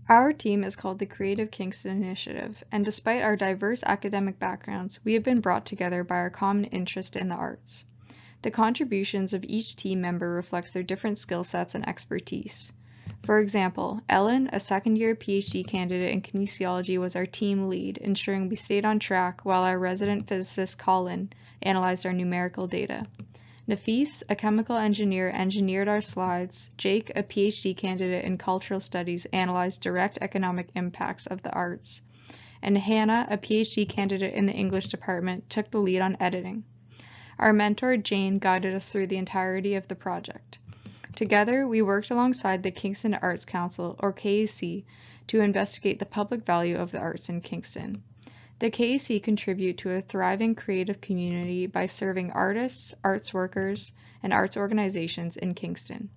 Our team is called the Creative Kingston Initiative, and despite our diverse academic backgrounds, we have been brought together by our common interest in the arts. The contributions of each team member reflects their different skill sets and expertise. For example, Ellen, a second-year PhD candidate in kinesiology, was our team lead, ensuring we stayed on track while our resident physicist Colin analyzed our numerical data. Nafiseh, a chemical engineer, engineered our slides. Jake, a PhD candidate in cultural studies, analyzed direct economic impacts of the arts. And Hannah, a PhD candidate in the English department, took the lead on editing. Our mentor, Jane, guided us through the entirety of the project. Together, we worked alongside the Kingston Arts Council, or KAC, to investigate the public value of the arts in Kingston. The KAC contribute to a thriving creative community by serving artists, arts workers, and arts organizations in Kingston.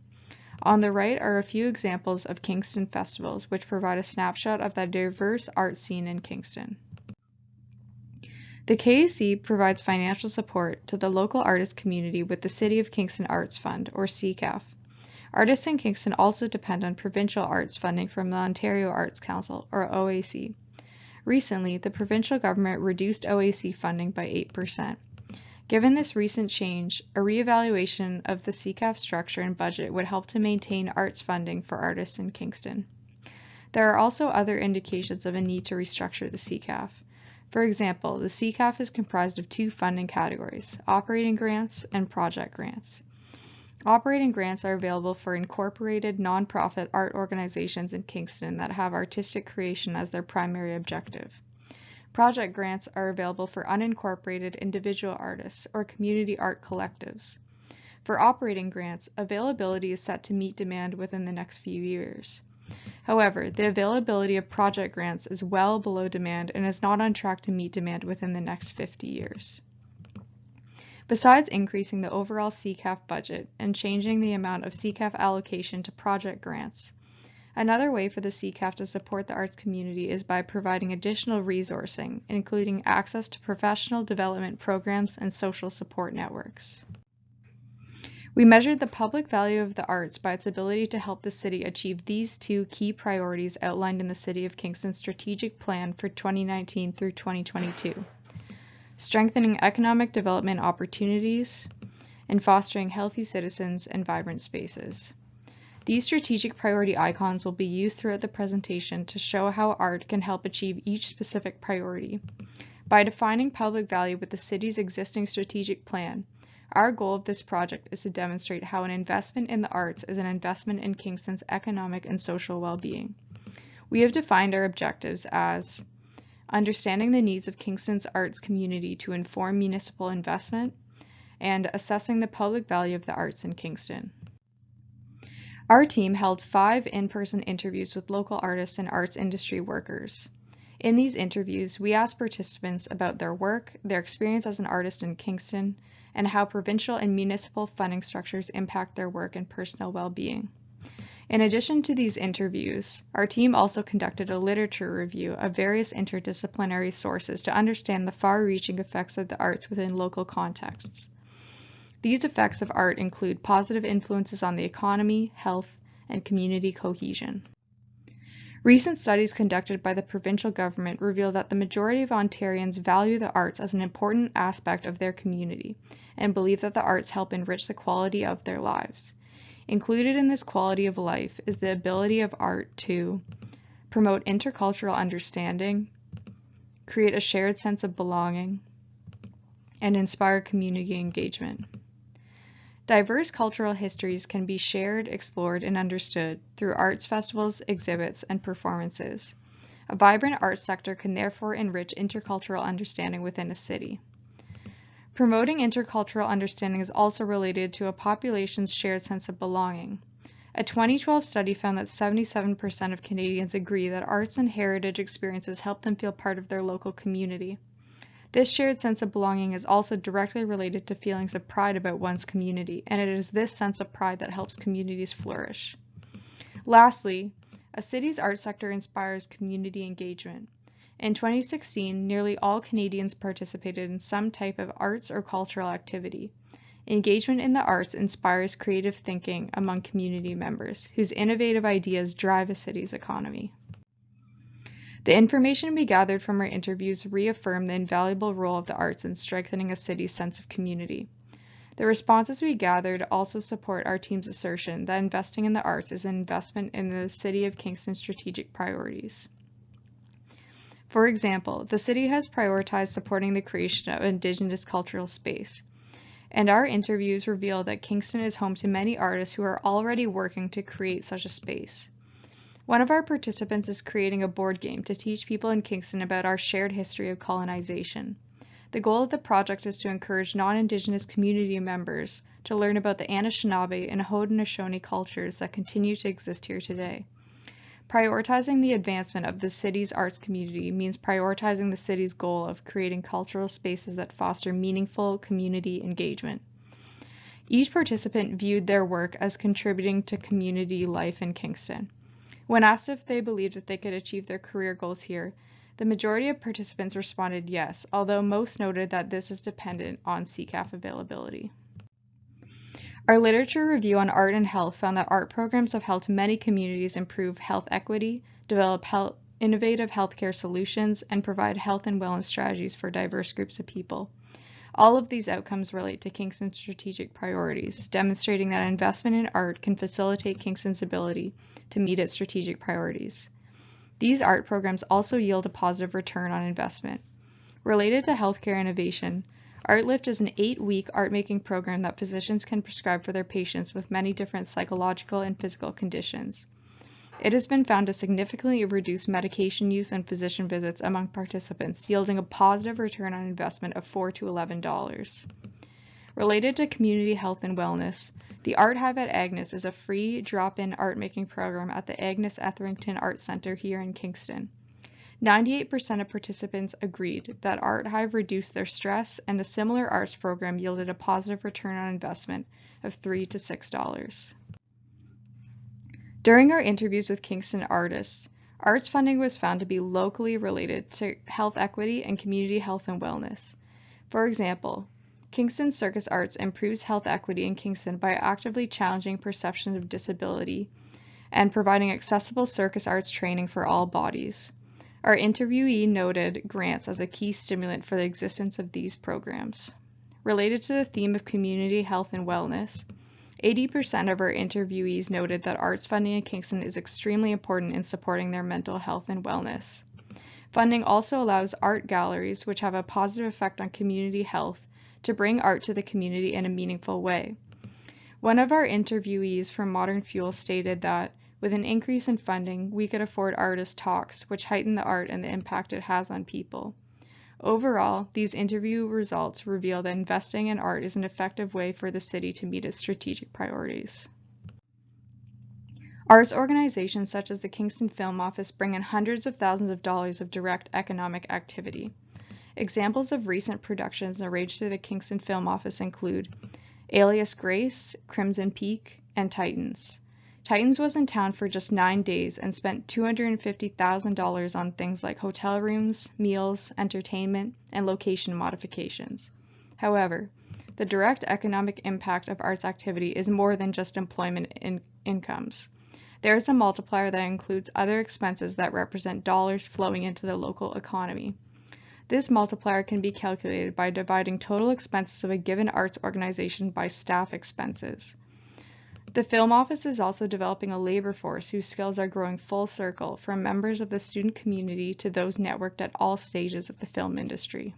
On the right are a few examples of Kingston festivals, which provide a snapshot of the diverse art scene in Kingston. The KAC provides financial support to the local artist community with the City of Kingston Arts Fund, or CCAF. Artists in Kingston also depend on provincial arts funding from the Ontario Arts Council, or OAC. Recently, the provincial government reduced OAC funding by 8%. Given this recent change, a reevaluation of the CCAF structure and budget would help to maintain arts funding for artists in Kingston. There are also other indications of a need to restructure the CCAF. For example, the CCAF is comprised of two funding categories, operating grants and project grants. Operating grants are available for incorporated nonprofit art organizations in Kingston that have artistic creation as their primary objective. Project grants are available for unincorporated individual artists or community art collectives. For operating grants, availability is set to meet demand within the next few years. However, the availability of project grants is well below demand and is not on track to meet demand within the next 50 years. Besides increasing the overall CCAF budget and changing the amount of CCAF allocation to project grants, another way for the CCAF to support the arts community is by providing additional resourcing, including access to professional development programs and social support networks. We measured the public value of the arts by its ability to help the city achieve these two key priorities outlined in the City of Kingston Strategic Plan for 2019 through 2022. Strengthening economic development opportunities, and fostering healthy citizens and vibrant spaces. These strategic priority icons will be used throughout the presentation to show how art can help achieve each specific priority. By defining public value with the city's existing strategic plan, our goal of this project is to demonstrate how an investment in the arts is an investment in Kingston's economic and social well-being. We have defined our objectives as understanding the needs of Kingston's arts community to inform municipal investment, and assessing the public value of the arts in Kingston. Our team held 5 in-person interviews with local artists and arts industry workers. In these interviews, we asked participants about their work, their experience as an artist in Kingston, and how provincial and municipal funding structures impact their work and personal well-being. In addition to these interviews, our team also conducted a literature review of various interdisciplinary sources to understand the far-reaching effects of the arts within local contexts. These effects of art include positive influences on the economy, health, and community cohesion. Recent studies conducted by the provincial government reveal that the majority of Ontarians value the arts as an important aspect of their community and believe that the arts help enrich the quality of their lives. Included in this quality of life is the ability of art to promote intercultural understanding, create a shared sense of belonging, and inspire community engagement. Diverse cultural histories can be shared, explored, and understood through arts festivals, exhibits, and performances. A vibrant arts sector can therefore enrich intercultural understanding within a city. Promoting intercultural understanding is also related to a population's shared sense of belonging. A 2012 study found that 77% of Canadians agree that arts and heritage experiences help them feel part of their local community. This shared sense of belonging is also directly related to feelings of pride about one's community, and it is this sense of pride that helps communities flourish. Lastly, a city's arts sector inspires community engagement. In 2016, nearly all Canadians participated in some type of arts or cultural activity. Engagement in the arts inspires creative thinking among community members, whose innovative ideas drive a city's economy. The information we gathered from our interviews reaffirmed the invaluable role of the arts in strengthening a city's sense of community. The responses we gathered also support our team's assertion that investing in the arts is an investment in the City of Kingston's strategic priorities. For example, the city has prioritized supporting the creation of Indigenous cultural space, and our interviews reveal that Kingston is home to many artists who are already working to create such a space. One of our participants is creating a board game to teach people in Kingston about our shared history of colonization. The goal of the project is to encourage non-Indigenous community members to learn about the Anishinaabe and Haudenosaunee cultures that continue to exist here today. Prioritizing the advancement of the city's arts community means prioritizing the city's goal of creating cultural spaces that foster meaningful community engagement. Each participant viewed their work as contributing to community life in Kingston. When asked if they believed that they could achieve their career goals here, the majority of participants responded yes, although most noted that this is dependent on CCAF availability. Our literature review on art and health found that art programs have helped many communities improve health equity, develop innovative healthcare solutions, and provide health and wellness strategies for diverse groups of people. All of these outcomes relate to Kingston's strategic priorities, demonstrating that investment in art can facilitate Kingston's ability to meet its strategic priorities. These art programs also yield a positive return on investment. Related to healthcare innovation, ArtLift is an 8-week art-making program that physicians can prescribe for their patients with many different psychological and physical conditions. It has been found to significantly reduce medication use and physician visits among participants, yielding a positive return on investment of $4 to $11. Related to community health and wellness, the Art Hive at Agnes is a free drop-in art-making program at the Agnes Etherington Art Center here in Kingston. 98% of participants agreed that Art Hive reduced their stress, and a similar arts program yielded a positive return on investment of $3 to $6. During our interviews with Kingston artists, arts funding was found to be locally related to health equity and community health and wellness. For example, Kingston Circus Arts improves health equity in Kingston by actively challenging perceptions of disability and providing accessible circus arts training for all bodies. Our interviewee noted grants as a key stimulant for the existence of these programs. Related to the theme of community health and wellness, 80% of our interviewees noted that arts funding in Kingston is extremely important in supporting their mental health and wellness. Funding also allows art galleries, which have a positive effect on community health, to bring art to the community in a meaningful way. One of our interviewees from Modern Fuel stated that, with an increase in funding, we could afford artist talks, which heighten the art and the impact it has on people. Overall, these interview results reveal that investing in art is an effective way for the city to meet its strategic priorities. Arts organizations such as the Kingston Film Office bring in hundreds of thousands of dollars of direct economic activity. Examples of recent productions arranged through the Kingston Film Office include Alias Grace, Crimson Peak, and Titans. Titans was in town for just 9 days and spent $250,000 on things like hotel rooms, meals, entertainment, and location modifications. However, the direct economic impact of arts activity is more than just employment incomes. There is a multiplier that includes other expenses that represent dollars flowing into the local economy. This multiplier can be calculated by dividing total expenses of a given arts organization by staff expenses. The Film Office is also developing a labor force whose skills are growing full circle, from members of the student community to those networked at all stages of the film industry.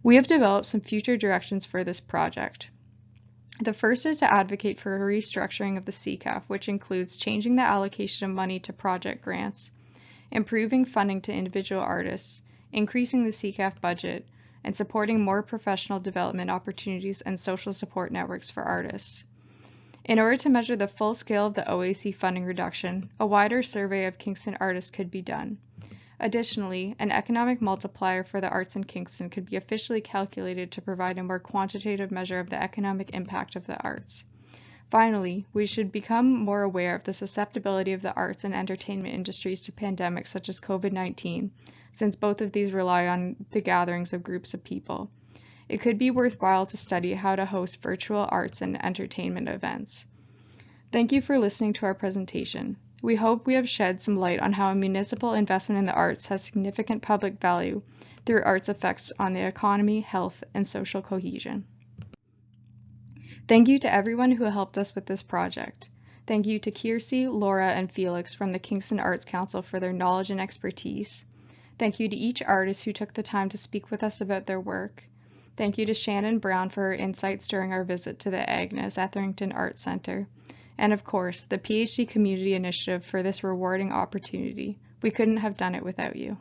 We have developed some future directions for this project. The first is to advocate for a restructuring of the CCAF, which includes changing the allocation of money to project grants, improving funding to individual artists, increasing the CCAF budget, and supporting more professional development opportunities and social support networks for artists. In order to measure the full scale of the OAC funding reduction, a wider survey of Kingston artists could be done. Additionally, an economic multiplier for the arts in Kingston could be officially calculated to provide a more quantitative measure of the economic impact of the arts. Finally, we should become more aware of the susceptibility of the arts and entertainment industries to pandemics such as COVID-19, since both of these rely on the gatherings of groups of people. It could be worthwhile to study how to host virtual arts and entertainment events. Thank you for listening to our presentation. We hope we have shed some light on how a municipal investment in the arts has significant public value through arts effects on the economy, health, and social cohesion. Thank you to everyone who helped us with this project. Thank you to Kirsty, Laura, and Felix from the Kingston Arts Council for their knowledge and expertise. Thank you to each artist who took the time to speak with us about their work. Thank you to Shannon Brown for her insights during our visit to the Agnes Etherington Arts Center. And of course, the PhD Community Initiative for this rewarding opportunity. We couldn't have done it without you.